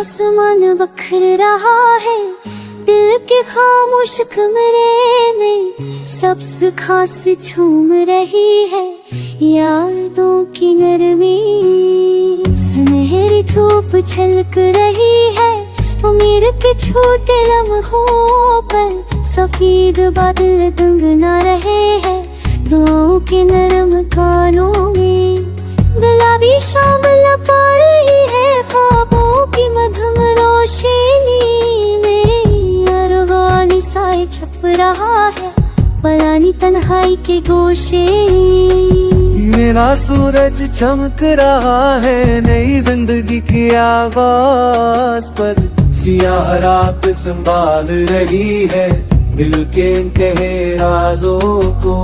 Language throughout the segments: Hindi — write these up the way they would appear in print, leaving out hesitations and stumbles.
आसमान बखर रहा है, दिल के खामोश कमरे में सब्ज़ घास झूम रही है। यादों की नरमी सुनहरी धूप झलक रही है। उम्र के छोटे लम्हों पर सफेद बादल गुनगुना रहे हैं। दुआओं के नरम कानों में गुलाबी शाम लपा रही है। ख्वाबों की मधुम रोशनी में अरवानी साए छप रहा है, परानी तन्हाई के गोशे। मेरा सूरज चमक रहा है नई जिंदगी की आवाज पर। सियाह रात संभाल रही है दिल के कहे राजों को।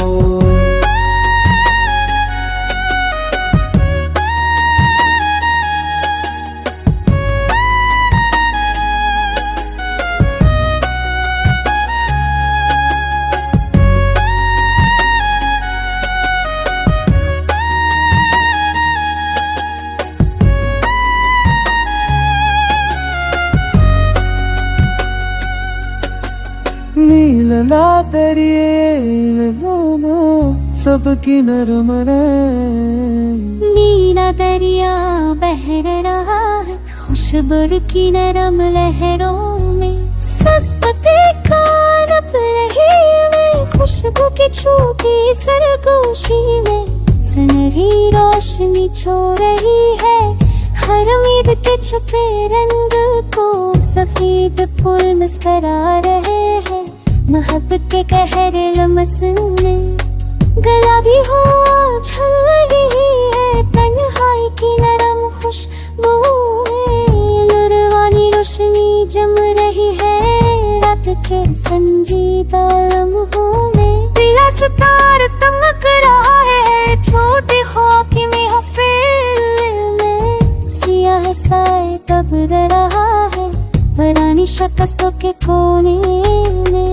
नीला दरिए सबकी नरम नीला दरिया बह रहा है खुशबू की नरम लहरों में। सस्ते कानप रही में खुशबू की छोटी सरगोशी में। सुनहरी रोशनी छो रही है हर उम्मीद के छुपे रंग को। सफेद फूल मुस्कुरा रहे हैं मोहब्बत के गहरे लम्हे। गुलाबी हवा चल रही है तन्हाई की नरम खुशबू है। लुरवानी रोशनी जम रही है रात के संजीदा लम्हों में। दिया सितार चमक रहा है छोटे ख्वाब की महफिल में। सियाह साए तब रहा है पुरानी शिकस्तों के कोने में।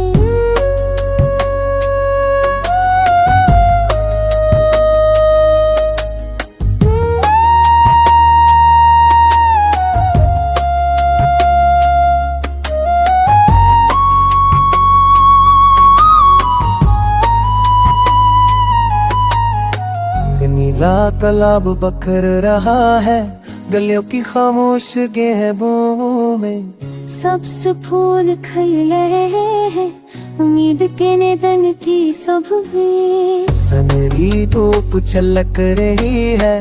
नीला तालाब बखर रहा है गलियों की खामोश गहबों में। सबसे फूल खिल रहे हैं उम्मीद के निधन की सुबह। सुनहरी धूप छलक रही है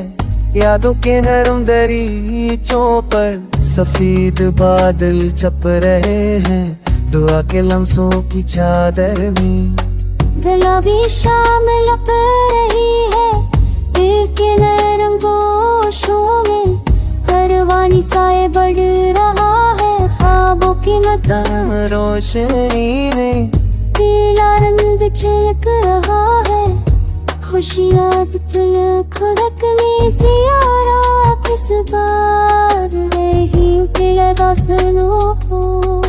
यादों के नरम दरीचों पर। सफेद बादल छप रहे हैं दुआ के लम्हों की चादर में। गुलाबी शाम लप रही है दिल के नरम गोशों में। परवानी साए बढ़ रहा है ख्वाबों की मदम रोशनी में। पीला रंग चमक रहा है खुशियाँ दिल खुरकने से यारा किस बार रही के लगा सुनो।